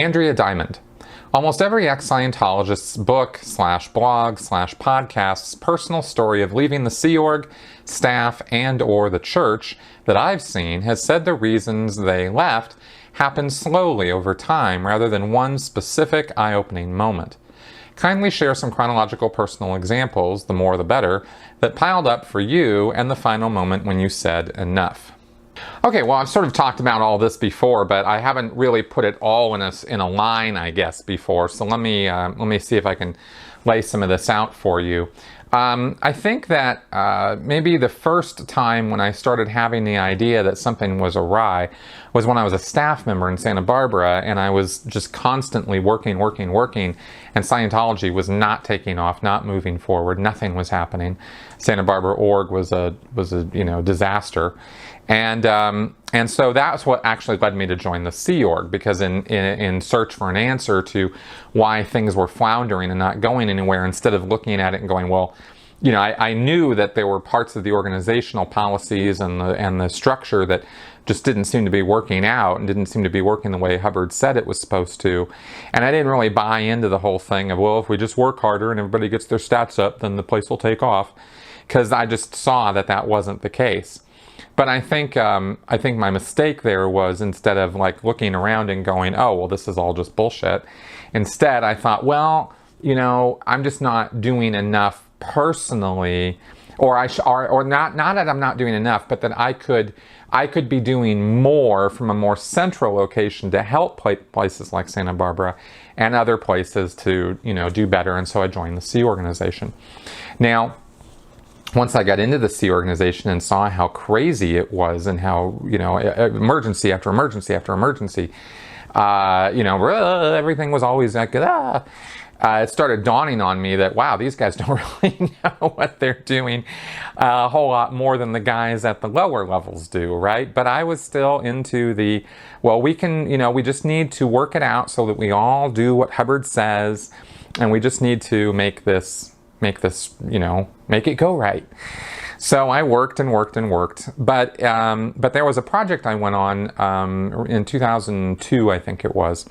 Andrea Diamond. Almost every ex-Scientologist's book/blog/podcast's personal story of leaving the Sea Org, staff, and or the church that I've seen has said the reasons they left happened slowly over time rather than one specific eye-opening moment. Kindly share some chronological personal examples, the more the better, that piled up for you and the final moment when you said enough. Okay, well, I've sort of talked about all this before, but I haven't really put it all in a line, I guess, before. So let me see if I can lay some of this out for you. I think that maybe the first time when I started having the idea that something was awry was when I was a staff member in Santa Barbara, and I was just constantly working, and Scientology was not taking off, not moving forward. Nothing was happening. Santa Barbara org was a disaster. And so that's what actually led me to join the Sea Org, because in search for an answer to why things were floundering and not going anywhere, instead of looking at it and going, well, I knew that there were parts of the organizational policies and the structure that just didn't seem to be working out and didn't seem to be working the way Hubbard said it was supposed to. And I didn't really buy into the whole thing of, well, if we just work harder and everybody gets their stats up, then the place will take off, because I just saw that that wasn't the case. But I think my mistake there was, instead of like looking around and going, oh, well, this is all just bullshit, instead I thought, well, I'm just not doing enough personally, or not that I'm not doing enough, but that I could be doing more from a more central location to help places like Santa Barbara and other places to do better. And so I joined the Sea organization. Now, once I got into the Sea organization and saw how crazy it was, and how, emergency after emergency after emergency, everything was always like, it started dawning on me that, wow, these guys don't really know what they're doing a whole lot more than the guys at the lower levels do, right? But I was still into the, well, we can, we just need to work it out so that we all do what Hubbard says, and we just need to make it go right. So I worked, but there was a project I went on in 2002, I think it was,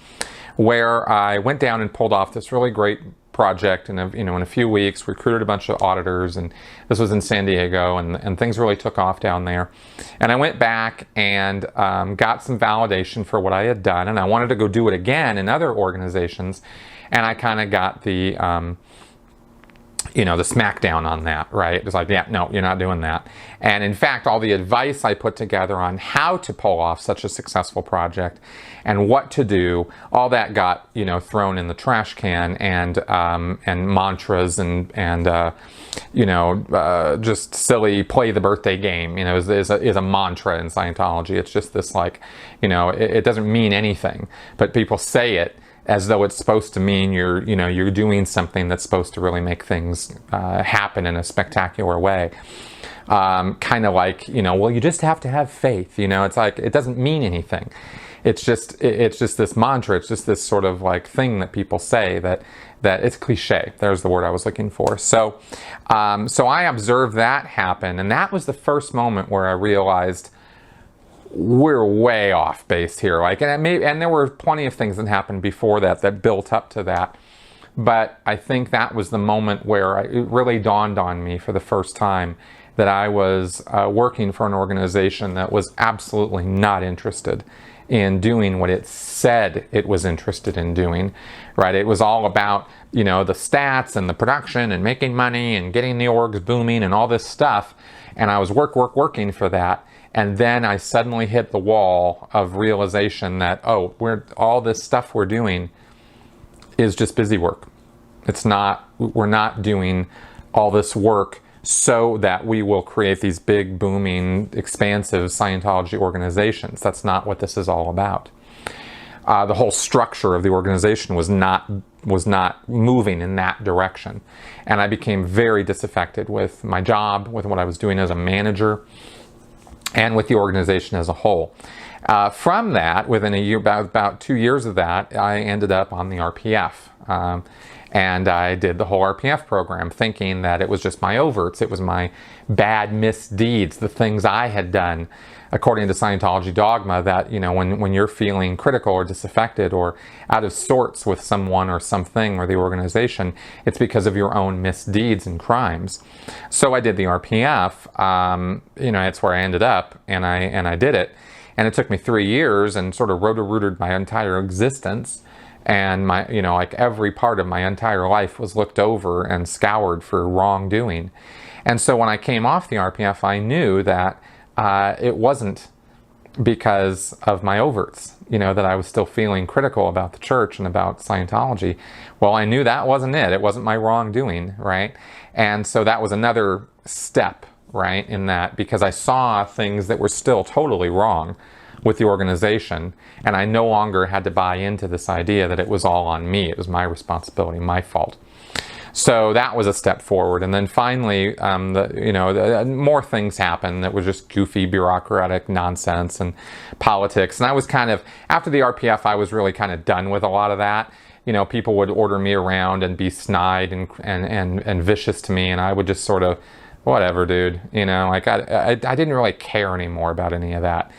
where I went down and pulled off this really great project in a few weeks, recruited a bunch of auditors, and this was in San Diego, and things really took off down there. And I went back and got some validation for what I had done, and I wanted to go do it again in other organizations, and I kind of got the the smackdown on that, right? It was like, yeah, no, you're not doing that. And in fact, all the advice I put together on how to pull off such a successful project and what to do, all that got, thrown in the trash can, and mantras and just silly play the birthday game, is a mantra in Scientology. It's just this like, it doesn't mean anything, but people say it as though it's supposed to mean you're doing something that's supposed to really make things happen in a spectacular way. Kind of like, well, you just have to have faith. It's like, it doesn't mean anything. It's just this mantra. It's just this sort of like thing that people say that it's cliche. There's the word I was looking for. So I observed that happen, and that was the first moment where I realized we're way off base here. Like, and there were plenty of things that happened before that built up to that. But I think that was the moment where it really dawned on me for the first time that I was working for an organization that was absolutely not interested in doing what it said it was interested in doing, right? It was all about, the stats and the production and making money and getting the orgs booming and all this stuff. And I was working for that. And then I suddenly hit the wall of realization that, oh, all this stuff we're doing is just busy work. We're not doing all this work so that we will create these big, booming, expansive Scientology organizations. That's not what this is all about. The whole structure of the organization was not moving in that direction. And I became very disaffected with my job, with what I was doing as a manager, and with the organization as a whole. From that, within a year, about 2 years of that, I ended up on the RPF. And I did the whole RPF program thinking that it was just my overts. It was my bad misdeeds, the things I had done, according to Scientology dogma, that, you know, when you're feeling critical or disaffected or out of sorts with someone or something or the organization, it's because of your own misdeeds and crimes. So I did the RPF, you know, it's where I ended up, and I did it. And it took me 3 years and sort of roto-rooted my entire existence. And my, you know, like every part of my entire life was looked over and scoured for wrongdoing. And so when I came off the RPF, I knew that it wasn't because of my overts, you know, that I was still feeling critical about the church and about Scientology. Well, I knew that wasn't it. It wasn't my wrongdoing, right? And so that was another step, right, in that, because I saw things that were still totally wrong with the organization, and I no longer had to buy into this idea that it was all on me. It was my responsibility, my fault. So that was a step forward. And then finally, more things happened that was just goofy bureaucratic nonsense and politics. And I was kind of, after the RPF, I was really kind of done with a lot of that. You know, people would order me around and be snide and vicious to me, and I would just sort of, whatever, dude. You know, like I didn't really care anymore about any of that.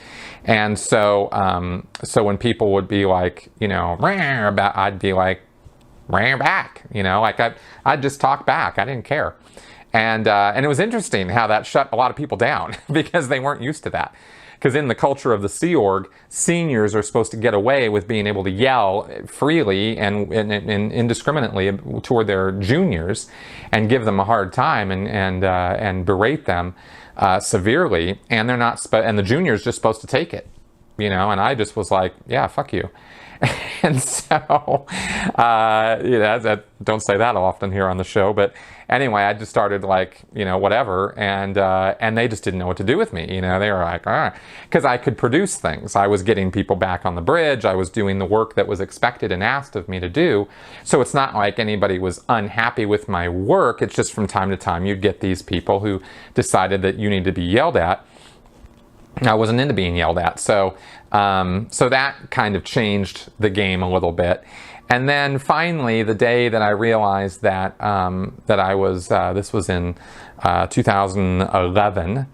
And so, so when people would be like, you know, I'd be like, back, you know, like I'd just talk back. I didn't care. And it was interesting how that shut a lot of people down because they weren't used to that. Because in the culture of the Sea Org, seniors are supposed to get away with being able to yell freely and indiscriminately toward their juniors and give them a hard time and berate them severely, and they're not, and the junior's just supposed to take it, you know. And I just was like, yeah, fuck you. And so, you know, don't say that often here on the show, but anyway, I just started like, you know, whatever, and they just didn't know what to do with me. You know, they were like, because I could produce things. I was getting people back on the bridge. I was doing the work that was expected and asked of me to do. So it's not like anybody was unhappy with my work. It's just from time to time you'd get these people who decided that you need to be yelled at. I wasn't into being yelled at, so that kind of changed the game a little bit. And then finally, the day that I realized that that I was, this was in 2011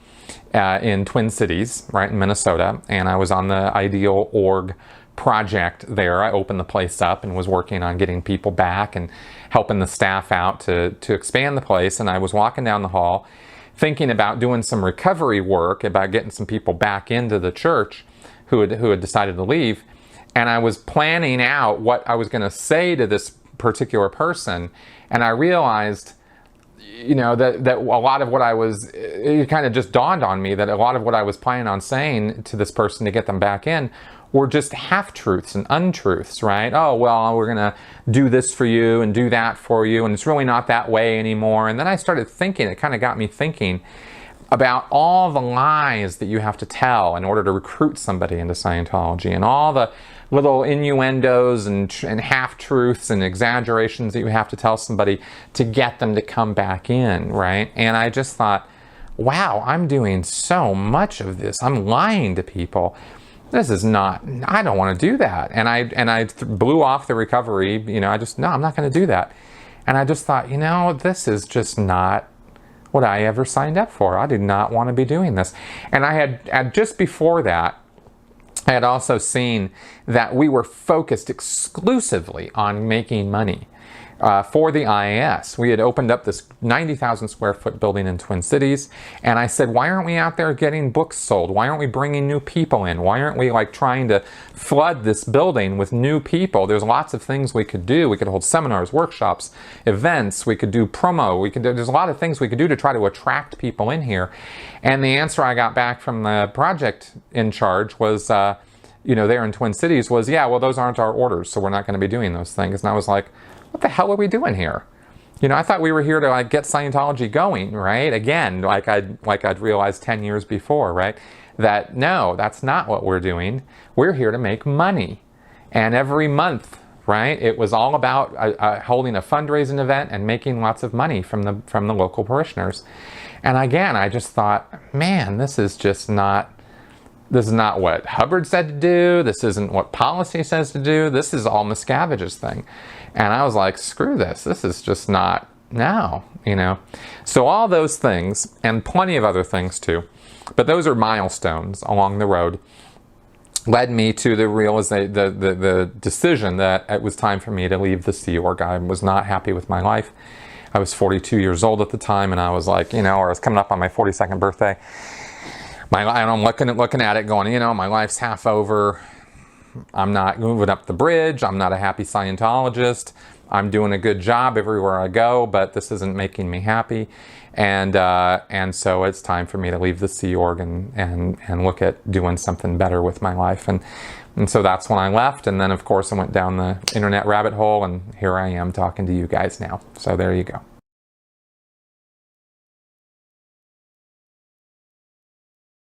in Twin Cities, right in Minnesota, and I was on the Ideal Org project there. I opened the place up and was working on getting people back and helping the staff out to expand the place. And I was walking down the hall, thinking about doing some recovery work, about getting some people back into the church who had decided to leave. And I was planning out what I was going to say to this particular person. And I realized, you know, that a lot of what it kind of just dawned on me that a lot of what I was planning on saying to this person to get them back in were just half-truths and untruths, right? Oh, well, we're going to do this for you and do that for you, and it's really not that way anymore. And then I started thinking, it kind of got me thinking about all the lies that you have to tell in order to recruit somebody into Scientology, and all the little innuendos and half-truths and exaggerations that you have to tell somebody to get them to come back in, right? And I just thought, wow, I'm doing so much of this. I'm lying to people. This is not, I don't want to do that. And I blew off the recovery, you know, no, I'm not going to do that. And I just thought, you know, this is just not what I ever signed up for. I did not want to be doing this. And I had just before that, I had also seen that we were focused exclusively on making money. For the IAS. We had opened up this 90,000 square foot building in Twin Cities, and I said, why aren't we out there getting books sold? Why aren't we bringing new people in? Why aren't we like trying to flood this building with new people? There's lots of things we could do. We could hold seminars, workshops, events. We could do promo. There's a lot of things we could do to try to attract people in here. And the answer I got back from the project in charge was, you know, there in Twin Cities was, yeah, well, those aren't our orders, so we're not going to be doing those things. And I was like, what the hell are we doing here? You know, I thought we were here to like get Scientology going, right? Again, like I'd realized 10 years before, right? That no, that's not what we're doing. We're here to make money. And every month, right, it was all about holding a fundraising event and making lots of money from the local parishioners. And again, I just thought, man, this is just not this is not what Hubbard said to do. This isn't what policy says to do. This is all Miscavige's thing. And I was like, screw this. This is just not now, you know. So all those things, and plenty of other things too, but those are milestones along the road, led me to the realization, the decision that it was time for me to leave the Sea Org. I was not happy with my life. I was 42 years old at the time, and I was like, you know, or I was coming up on my 42nd birthday. And I'm looking at it going, you know, my life's half over. I'm not moving up the bridge. I'm not a happy Scientologist. I'm doing a good job everywhere I go, but this isn't making me happy. And so it's time for me to leave the Sea Org and look at doing something better with my life. And so that's when I left. And then, of course, I went down the internet rabbit hole, and here I am talking to you guys now. So there you go.